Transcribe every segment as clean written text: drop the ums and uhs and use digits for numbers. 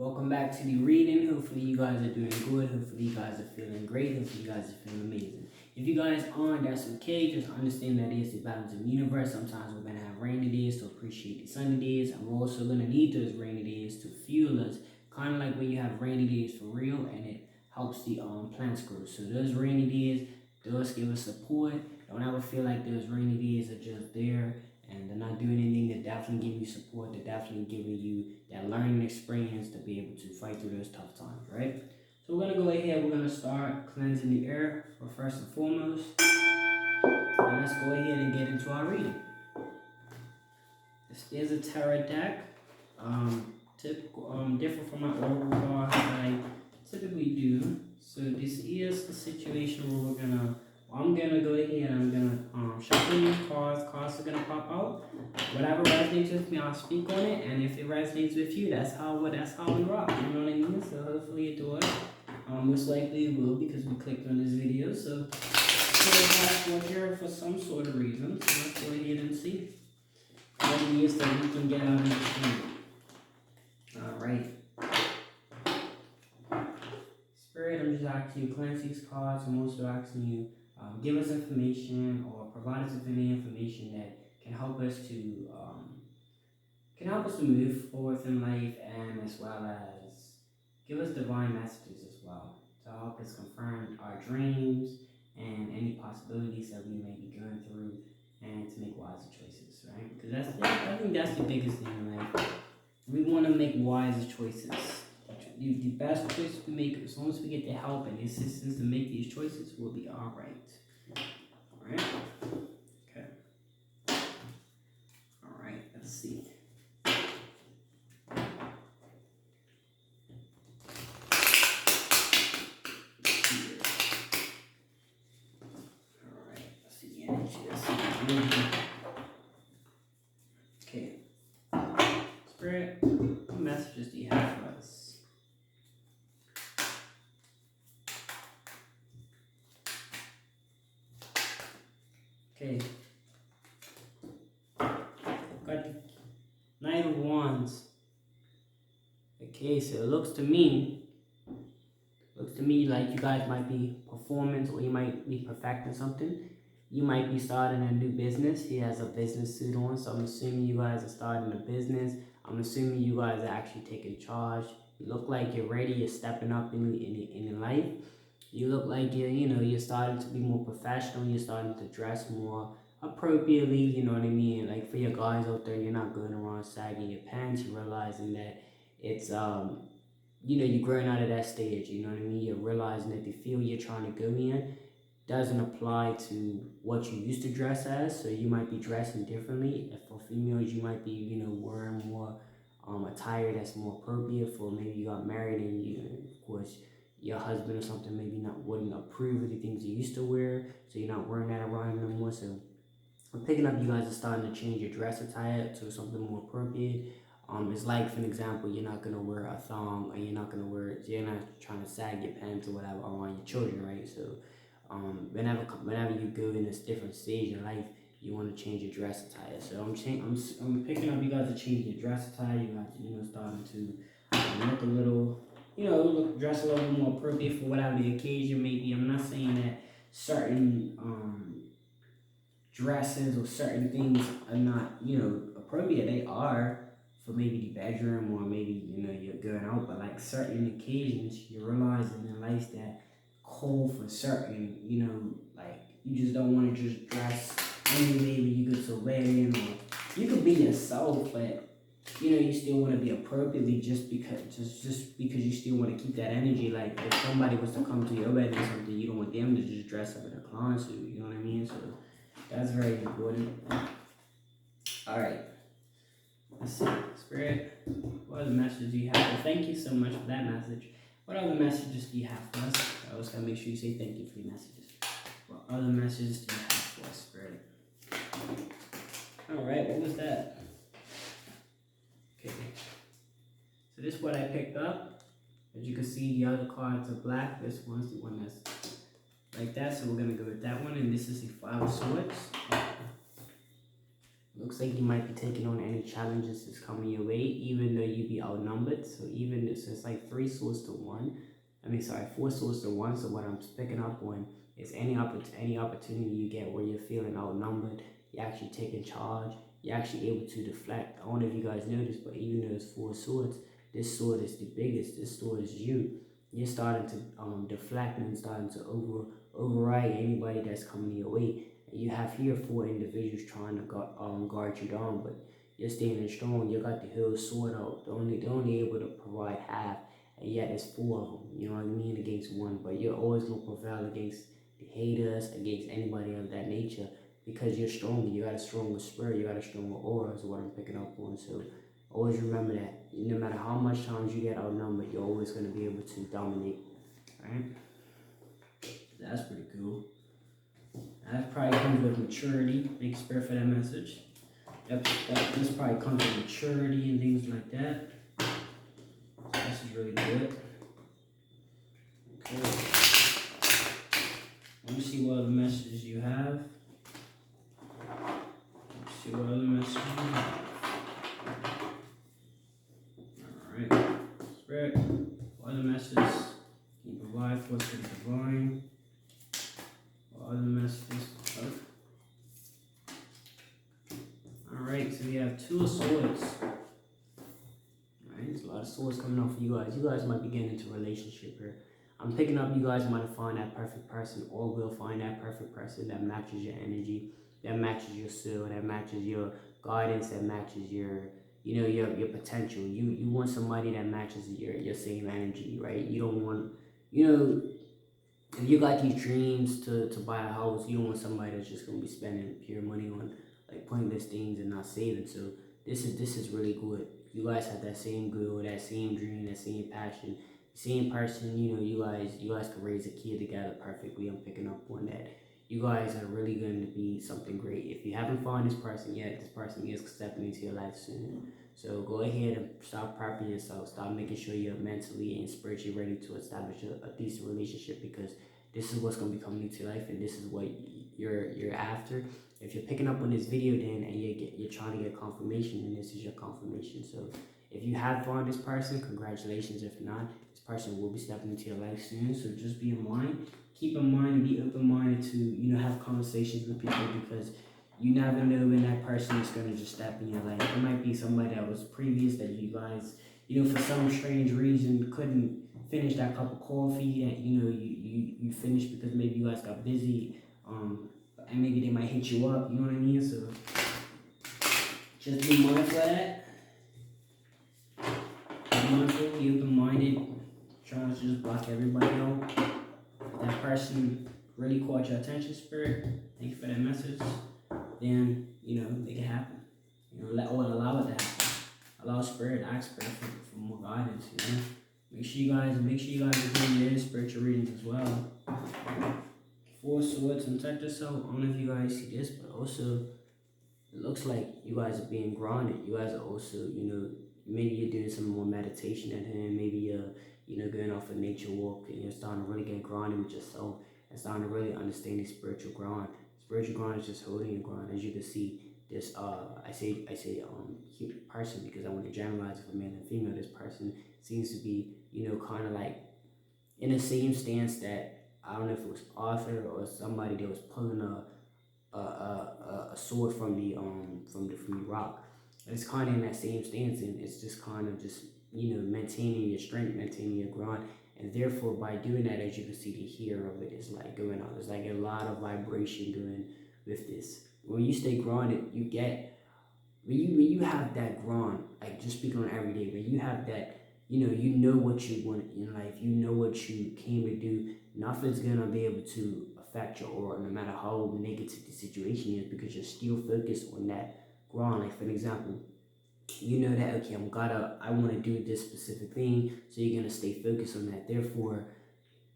Welcome back to the reading. Hopefully you guys are doing good. Hopefully you guys are feeling great. Hopefully you guys are feeling amazing. If you guys aren't, that's okay. Just understand that it's the balance of the universe. Sometimes we're going to have rainy days to appreciate the sunny days. And we're also going to need those rainy days to fuel us. Kind of like when you have rainy days for real and it helps the plants grow. So those rainy days, those give us support. Don't ever feel like those rainy days are just there and they're not doing anything. They're definitely giving you support. They're definitely giving you that learning experience to be able to fight through those tough times, right? So we're going to go ahead. We're going to start cleansing the air for first and foremost. And let's go ahead and get into our reading. This is a tarot deck. Different from my oracle cards that I typically do. So this is the situation where I'm gonna go ahead and I'm gonna shuffle these cards. Cards are gonna pop out. Whatever resonates with me, I'll speak on it. And if it resonates with you, that's how we rock. You know what I mean? So hopefully it does. Most likely it will because we clicked on this video. So we're here for some sort of reason. So let's go ahead and see what it is that we can get out of this reading. Alright. Spirit, I'm just asking you cleanse these cards. I'm also asking you give us information or provide us with any information that can help us to move forward in life, and as well as give us divine messages as well to help us confirm our dreams and any possibilities that we may be going through, and to make wiser choices, right? Because I think that's the biggest thing in life. We want to make wiser choices. The best choices we make, as long as we get the help and the assistance to make these choices, we'll be all right. All right? Okay. All right, let's see. All right, let's see the energy. Okay. Spirit, what messages do you have for us? Okay. Got the Knight of Wands. Okay, so it looks to me like you guys might be performing, or you might be perfecting something. You might be starting a new business. He has a business suit on, so I'm assuming you guys are starting a business. I'm assuming you guys are actually taking charge. You look like you're ready. You're stepping up in life. You look like you're starting to be more professional. You're starting to dress more appropriately. You know what I mean? Like for your guys out there, you're not going around sagging your pants. You're realizing that it's you're growing out of that stage. You know what I mean? You're realizing that the field you're trying to go in doesn't apply to what you used to dress as, so you might be dressing differently. If for females, you might be, wearing more attire that's more appropriate. For maybe you got married and of course, your husband or something wouldn't approve of the things you used to wear, so you're not wearing that around no more. So I'm picking up you guys are starting to change your dress attire to something more appropriate. It's like, for an example, you're not gonna wear a thong, or you're not trying to sag your pants or whatever around your children, right? So whenever you go in this different stage in life, you want to change your dress attire. So I'm picking up you guys to change your dress attire. You guys, starting to look a little, dress a little bit more appropriate for whatever the occasion may be. I'm not saying that certain dresses or certain things are not, appropriate. They are for maybe the bedroom, or maybe, you're going out, but like certain occasions, you're realizing in life that call for certain, like you just don't want to just dress any way when you go to a wedding, or you could be yourself, but you still want to be appropriately just because you still want to keep that energy. Like if somebody was to come to your wedding or something, you don't want them to just dress up in a clown suit, you know what I mean? So that's very important. Alright. Let's see. Spirit, what other messages do you have? Well, thank you so much for that message. What other messages do you have for us? I always gotta make sure you say thank you for your messages. What other messages do you have for us, Spirit? Alright, what was that? Okay. So this is what I picked up. As you can see, the other cards are black. This one's the one that's like that. So we're gonna go with that one. And this is the Five of Swords. looks like you might be taking on any challenges that's coming your way, even though you be outnumbered. So even this is like 3 swords to 1. I mean, sorry, 4 swords to 1. So what I'm picking up on is any opportunity you get where you're feeling outnumbered, you're actually taking charge. You're actually able to deflect. I don't know if you guys noticed, but even though it's 4 swords, this sword is the biggest. This sword is you. You're starting to deflect and starting to override anybody that's coming your way. You have here 4 individuals trying to guard you down, but you're standing strong. You got the hill sword out. They're only able to provide half, and yet it's 4 of them. You know what I mean, against one. But you're always gonna prevail against the haters, against anybody of that nature, because you're stronger. You got a stronger spirit. You got a stronger aura. Is what I'm picking up on. So always remember that. No matter how much times you get outnumbered, you're always gonna be able to dominate. All right. That's pretty cool. That probably comes with maturity. Make spirit for that message. This probably comes with maturity and things like that. So this is really good. Okay. Let me see what other messages you have. Let's see what other messages you have. Alright. Spirit, what other messages can you provide for us to the divine? What other messages? Alright, so we have 2 of swords. Alright, there's a lot of swords coming out for you guys. You guys might be getting into a relationship here. I'm picking up you guys might find that perfect person, or will find that perfect person that matches your energy, that matches your soul, that matches your guidance, that matches your your potential. You want somebody that matches your same energy, right? You don't want, if you got these dreams to buy a house, you don't want somebody that's just gonna be spending pure money on like pointless things and not saving. So this is really good. You guys have that same goal, that same dream, that same passion, same person. You guys can raise a kid together perfectly. I'm picking up on that. You guys are really going to be something great. If you haven't found this person yet, this person is stepping into your life soon. So go ahead and start prepping yourself. Start making sure you're mentally and spiritually ready to establish a decent relationship, because this is what's going to be coming into your life, and this is what you're after. If you're picking up on this video then and you're trying to get confirmation, then this is your confirmation. So if you have found this person, congratulations. If not, this person will be stepping into your life soon. So just be in mind. Keep in mind and be open-minded to have conversations with people, because you never know when that person is going to just step in your life. It might be somebody that was previous that you guys, for some strange reason couldn't finish that cup of coffee that you finished because maybe you guys got busy, and maybe they might hit you up. You know what I mean? So just be mindful of that. Be mindful, be open-minded. Try not to just block everybody out. If that person really caught your attention, spirit, thank you for that message. Then make it happen. Allow it to happen. Allow spirit, ask spirit for more guidance. Make sure you guys are doing your spiritual readings as well. 4 swords, and check this out. I don't know if you guys see this, but also it looks like you guys are being grounded. You guys are also, maybe you're doing some more meditation at home. Maybe you're, going off a nature walk, and you're starting to really get grounded with yourself and starting to really understand the spiritual ground. Spiritual ground is just holding your ground. As you can see, this I say cute person because I want to generalize it for male and female. This person seems to be, kind of like in the same stance that, I don't know if it was Arthur or somebody that was pulling a sword from the rock. It's kind of in that same stance, and it's just kind of just maintaining your strength, maintaining your grind, and therefore by doing that, as you can see, the here of it is like going on. There's like a lot of vibration going with this. When you stay grounded, you get when you have that grind, like just speaking on every day, when you have that, you know what you want in life, you know what you came to do. Nothing's gonna be able to affect your aura, no matter how negative the situation is, because you're still focused on that grind. Like for an example, you know that okay, I want to do this specific thing, so you're gonna stay focused on that. Therefore,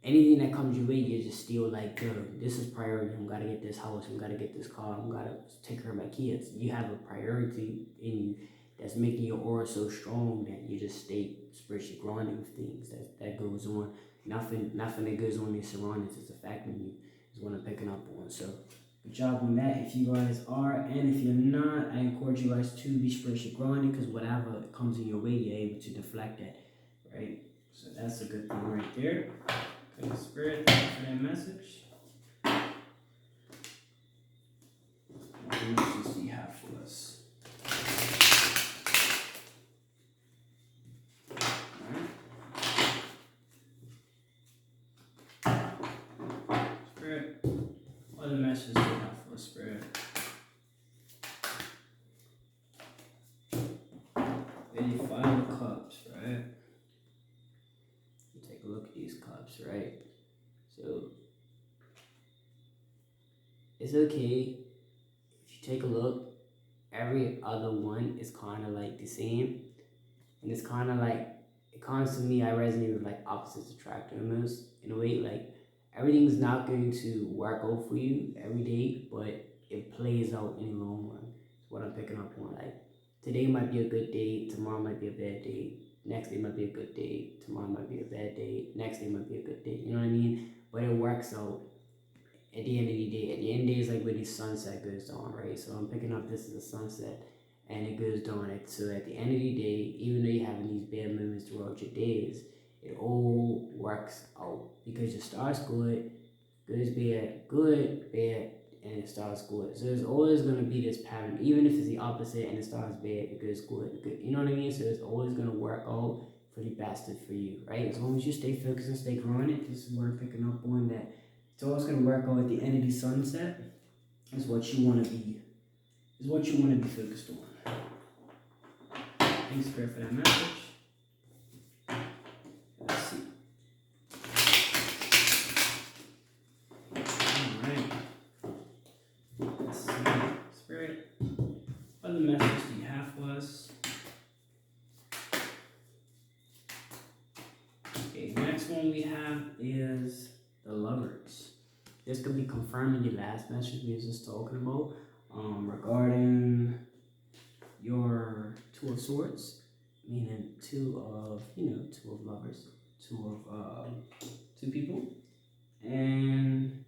anything that comes your way, you're just still like, yo, this is priority. I'm gotta get this house. I'm gotta get this car. I'm gotta take care of my kids. You have a priority in you that's making your aura so strong that you just stay spiritually grounded with things that goes on. Nothing that goes on in your surroundings is affecting you, is what I'm picking up on. So Good job on that if you guys are, and if you're not, I encourage you guys to be spiritually grounded, because whatever comes in your way, you're able to deflect that, right? So that's a good thing right there. Okay, Spirit, thank you for that message. What messages do you have for us? Spirit, what other messages do you have for us, Spirit? Lady, 5 of Cups, right? You take a look at these cups, right? So it's okay if you take a look. Every other one is kind of like the same, and it's kind of like, it comes to me, I resonate with like opposites attract almost in a way. Like everything's not going to work out for you every day, but it plays out in the long run. That's what I'm picking up on. Like today might be a good day, tomorrow might be a bad day, next day might be a good day, tomorrow might be a bad day, next day might be a good day. You know what I mean? But it works out at the end of the day. At the end of the day is like where the sunset goes down, right? So I'm picking up this as a sunset, and it goes down. So at the end of the day, even though you're having these bad moments throughout your days, it all works out because your start's good, goes bad, good, bad, and it starts good. So there's always going to be this pattern, even if it's the opposite and it starts bad, it goes good, good. You know what I mean? So it's always going to work out for the best for you, right? As long as you stay focused and stay grounded, this is what I'm picking up on, that it's always going to work out at the end of the sunset. Is what you want to be. Is what you want to be focused on. Thanks, Spirit, for that message. Let's see. All right. Let's see. Spirit, what other message do you have for us? Okay, the next one we have is the Lovers. This could be confirming the last message we were just talking about, regarding your Two of Swords, meaning two of lovers, two people, and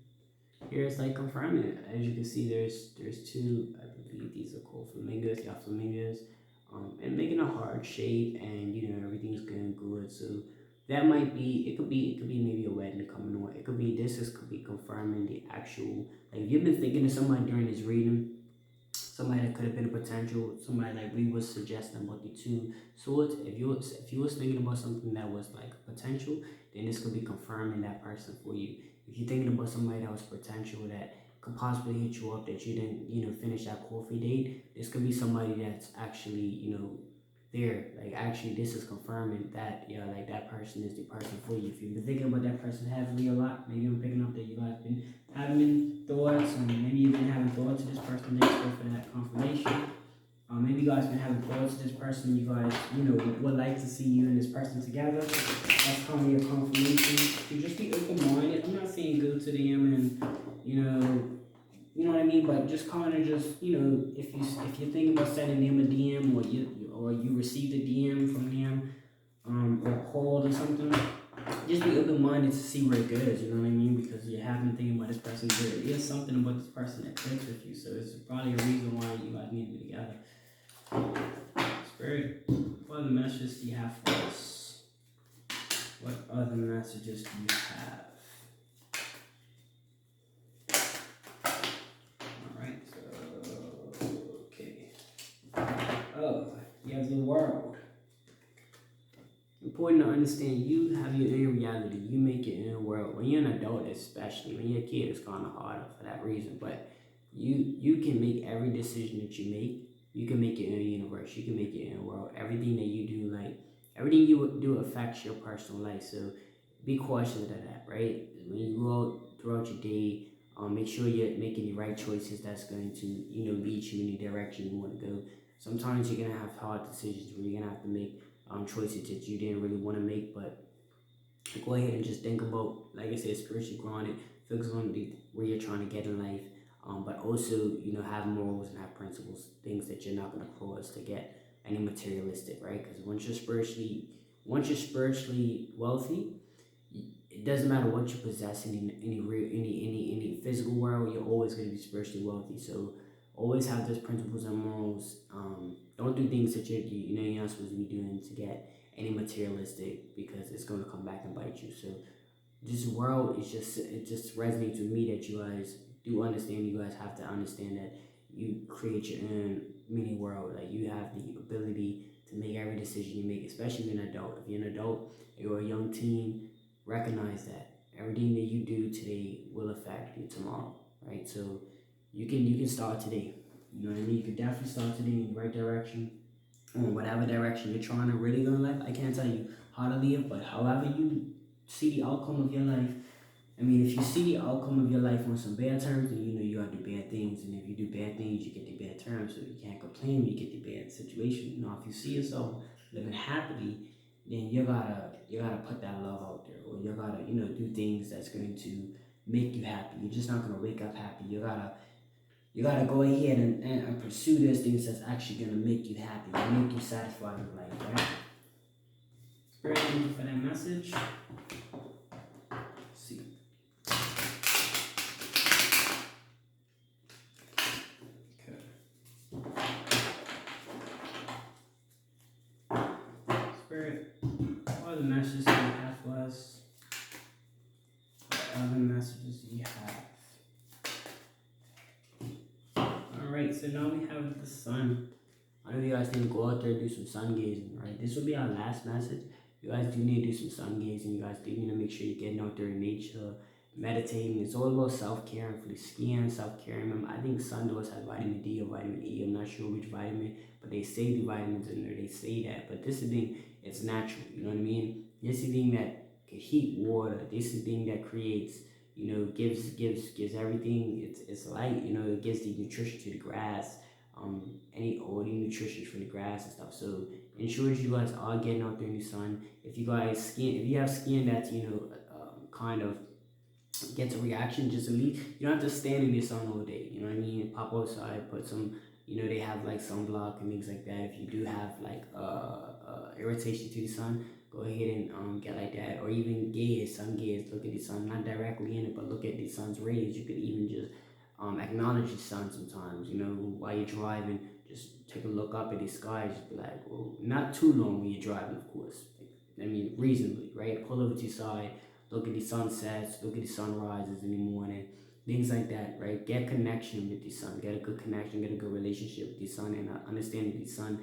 here's like confirming it. As you can see, there's two. I believe these are called flamingos. Yeah, flamingos, and making a heart shape, and everything's going good. So that might be. It could be maybe a wedding coming on. It could be could be confirming the actual. Like if you've been thinking of somebody during this reading, somebody that could have been a potential, somebody like we was suggesting about the Two Swords. If you was thinking about something that was like potential, then this could be confirming that person for you. If you're thinking about somebody that was potential that could possibly hit you up, that you didn't finish that coffee date, this could be somebody that's actually there. Like actually this is confirming that like that person is the person for you. If you've been thinking about that person heavily a lot, maybe I'm picking up that you guys been having thoughts, and maybe you've been having thoughts of this person. Thanks for that confirmation. Maybe you guys been having thoughts of this person. You guys would like to see you and this person together. That's kind of your confirmation. So just be open-minded. I'm not saying go to them and you know what I mean, but just kind of if you're thinking about sending them a DM, or you received a DM from them, or called or something, just be open-minded to see where it goes. You know what I mean? Because you have been thinking about this person. There is something about this person that clicks with you, so it's probably a reason why you guys need to be together. Spirit, what other messages do you have for us? What other messages do you have? Alright, so okay. Oh, you have the World. Important to understand, you have your own reality. You make your own world. When you're an adult, especially when you're a kid, it's kind of harder for that reason. But you can make every decision that you make. You can make your own universe. You can make your own world. Everything that you do, like everything you do, affects your personal life. So be cautious of that, right? When you go out throughout your day, make sure you're making the right choices that's going to lead you in the direction you want to go. Sometimes you're gonna have hard decisions where you're gonna have to make choices that you didn't really want to make, but go ahead and just think about, like I said, spiritually grounded, focus on where you're trying to get in life, but also have morals and have principles, things that you're not going to cross to get any materialistic, right? Because once you're spiritually wealthy, it doesn't matter what you possess in any real any physical world, you're always going to be spiritually wealthy. So always have those principles and morals. Don't do things that you're not supposed to be doing to get any materialistic, because it's going to come back and bite you. So this world is just, it just resonates with me that you guys do understand. You guys have to understand that you create your own mini world. Like, you have the ability to make every decision you make, especially when you're an adult. If you're an adult, you're a young teen, recognize that everything that you do today will affect you tomorrow, right? So you can start today. You know what I mean? You can definitely start today in the right direction, or whatever direction you're trying to really go in life. I can't tell you how to live, but however you see the outcome of your life. I mean, if you see the outcome of your life on some bad terms, then you know you gotta do bad things. And if you do bad things, you get the bad terms. So you can't complain when you get the bad situation. You know, if you see yourself living happily, then you gotta put that love out there, or you gotta do things that's going to make you happy. You're just not gonna wake up happy. You gotta go ahead and pursue those things that's actually gonna make you happy, and make you satisfied with life, right? Spirit, thank you for that message. Let's see. Spirit, what are the messages you have for us? What other messages do you have? Alright, so now we have the sun. I know you guys need to go out there and do some sun gazing, right? This will be our last message. You guys do need to do some sun gazing. You guys do need to make sure you're getting out there in nature, meditating. It's all about self-care for the skin, self-care. Remember, I think sun does have vitamin D or vitamin E. I'm not sure which vitamin, but they say the vitamins in there. They say that. But this is the thing, it's natural. You know what I mean? This is the thing that can heat water. This is the thing that creates, gives everything it's light. It gives the nutrition to the grass. All the nutrition for the grass and stuff. So ensure that you guys are getting out there in the sun. If you have skin that's kind of gets a reaction, just at least you don't have to stand in the sun all day. You know what I mean? Pop outside, put some. They have like sunblock and things like that. If you do have like irritation to the sun, go ahead and get like that, or even sun gaze. Look at the sun, not directly in it, but look at the sun's rays. You could even just acknowledge the sun sometimes. While you're driving, just take a look up at the sky. Just be like, well, not too long when you're driving, of course. I mean, reasonably, right? Pull over to the side, look at the sunsets, look at the sunrises in the morning, things like that, right? Get connection with the sun, get a good connection, get a good relationship with the sun, and understand that the sun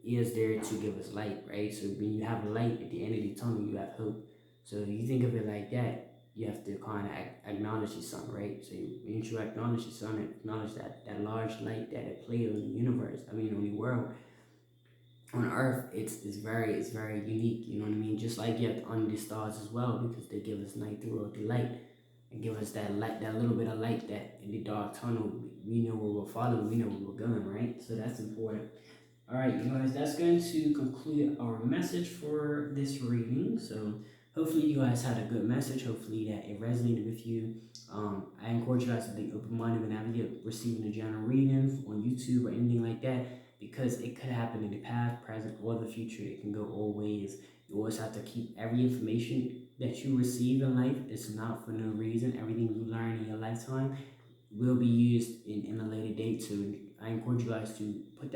is there to give us light, right? So when you have light at the end of the tunnel, you have hope. So you think of it like that. You have to kind of acknowledge the sun, right? So when you acknowledge the sun, acknowledge that large light that it plays on the universe. I mean, on the world, on Earth, it's very unique. You know what I mean? Just like you have under the stars as well, because they give us night throughout the light, and give us that light, that little bit of light that in the dark tunnel, we know where we're following, we know where we're going, right? So that's important. All right, you guys, that's going to conclude our message for this reading. So hopefully you guys had a good message. Hopefully that it resonated with you. I encourage you guys to be open-minded whenever you're receiving a general reading on YouTube or anything like that, because it could happen in the past, present, or the future. It can go all ways. You always have to keep every information that you receive in life. It's not for no reason. Everything you learn in your lifetime will be used in a later date. So I encourage you guys to put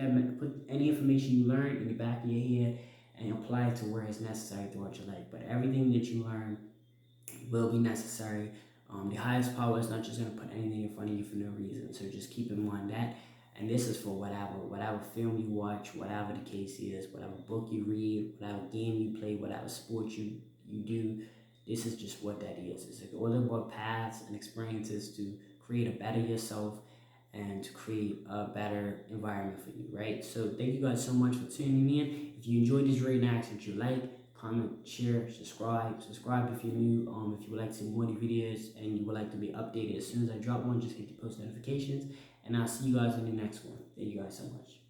any information you learn in the back of your head and apply it to where it's necessary throughout your life. But everything that you learn will be necessary. The highest power is not just going to put anything in front of you for no reason. So just keep in mind that. And this is for whatever film you watch, whatever the case is, whatever book you read, whatever game you play, whatever sport you do. This is just what that is. It's like all about paths and experiences to create a better yourself and to create a better environment for you, right? So thank you guys so much for tuning in. If you enjoyed this reading, I ask that you like, comment, share, subscribe if you're new. If you would like to see more of the videos and you would like to be updated as soon as I drop one, just hit the post notifications, and I'll see you guys in the next one. Thank you guys so much.